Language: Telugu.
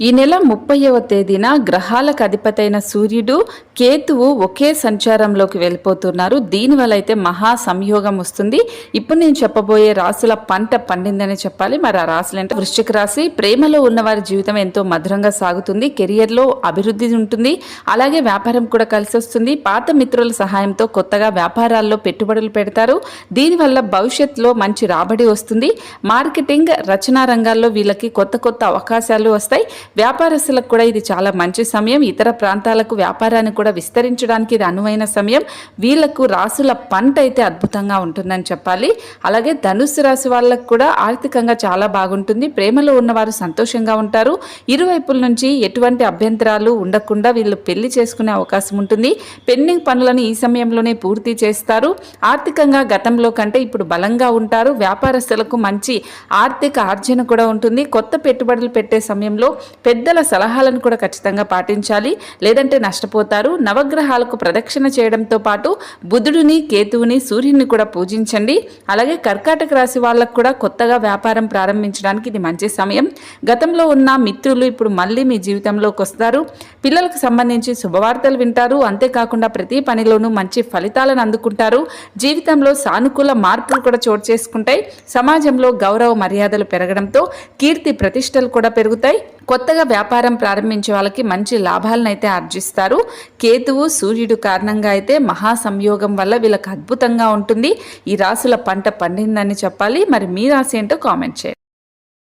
ఈ నెల 30వ తేదీన గ్రహాలకు అధిపతైన సూర్యుడు కేతువు ఒకే సంచారంలోకి వెళ్ళిపోతున్నారు. దీనివల్ల అయితే మహా సంయోగం వస్తుంది. ఇప్పుడు నేను చెప్పబోయే రాశుల పంట పండిందని చెప్పాలి. మరి ఆ రాశులు అంటే వృశ్చిక రాశి. ప్రేమలో ఉన్నవారి జీవితం ఎంతో మధురంగా సాగుతుంది. కెరియర్లో అభివృద్ధి ఉంటుంది. అలాగే వ్యాపారం కూడా కలిసి వస్తుంది. పాత మిత్రుల సహాయంతో కొత్తగా వ్యాపారాల్లో పెట్టుబడులు పెడతారు. దీనివల్ల భవిష్యత్తులో మంచి రాబడి వస్తుంది. మార్కెటింగ్, రచనా రంగాల్లో వీళ్ళకి కొత్త కొత్త అవకాశాలు వస్తాయి. వ్యాపారస్తులకు కూడా ఇది చాలా మంచి సమయం. ఇతర ప్రాంతాలకు వ్యాపారాన్ని కూడా విస్తరించడానికి ఇది అనువైన సమయం. వీళ్లకు రాసుల పంట అయితే అద్భుతంగా ఉంటుందని చెప్పాలి. అలాగే ధనుస్సు రాశి వాళ్ళకు కూడా ఆర్థికంగా చాలా బాగుంటుంది. ప్రేమలో ఉన్నవారు సంతోషంగా ఉంటారు. ఇరువైపుల నుంచి ఎటువంటి అభ్యంతరాలు ఉండకుండా వీళ్ళు పెళ్లి చేసుకునే అవకాశం ఉంటుంది. పెండింగ్ పనులను ఈ సమయంలోనే పూర్తి చేస్తారు. ఆర్థికంగా గతంలో కంటే ఇప్పుడు బలంగా ఉంటారు. వ్యాపారస్తులకు మంచి ఆర్థిక ఆర్జన కూడా ఉంటుంది. కొత్త పెట్టుబడులు పెట్టే సమయంలో పెద్దల సలహాలను కూడా ఖచ్చితంగా పాటించాలి, లేదంటే నష్టపోతారు. నవగ్రహాలకు ప్రదక్షిణ చేయడంతో పాటు బుధుడిని, కేతువుని, సూర్యుని కూడా పూజించండి. అలాగే కర్కాటక రాశి వాళ్ళకు కూడా కొత్తగా వ్యాపారం ప్రారంభించడానికి ఇది మంచి సమయం. గతంలో ఉన్న మిత్రులు ఇప్పుడు మళ్ళీ మీ జీవితంలోకి వస్తారు. పిల్లలకు సంబంధించి శుభవార్తలు వింటారు. అంతేకాకుండా ప్రతి పనిలోనూ మంచి ఫలితాలను అందుకుంటారు. జీవితంలో సానుకూల మార్పులు కూడా చోటు చేసుకుంటాయి. సమాజంలో గౌరవ మర్యాదలు పెరగడంతో కీర్తి ప్రతిష్టలు కూడా పెరుగుతాయి. కొత్తగా వ్యాపారం ప్రారంభించే వాళ్ళకి మంచి లాభాలను అయితే ఆర్జిస్తారు. కేతువు, సూర్యుడు కారణంగా అయితే మహా సంయోగం వల్ల వీళ్ళకి అద్భుతంగా ఉంటుంది. ఈ రాశుల పంట పండిందని చెప్పాలి. మరి మీ రాశి ఏంటో కామెంట్ చేయండి.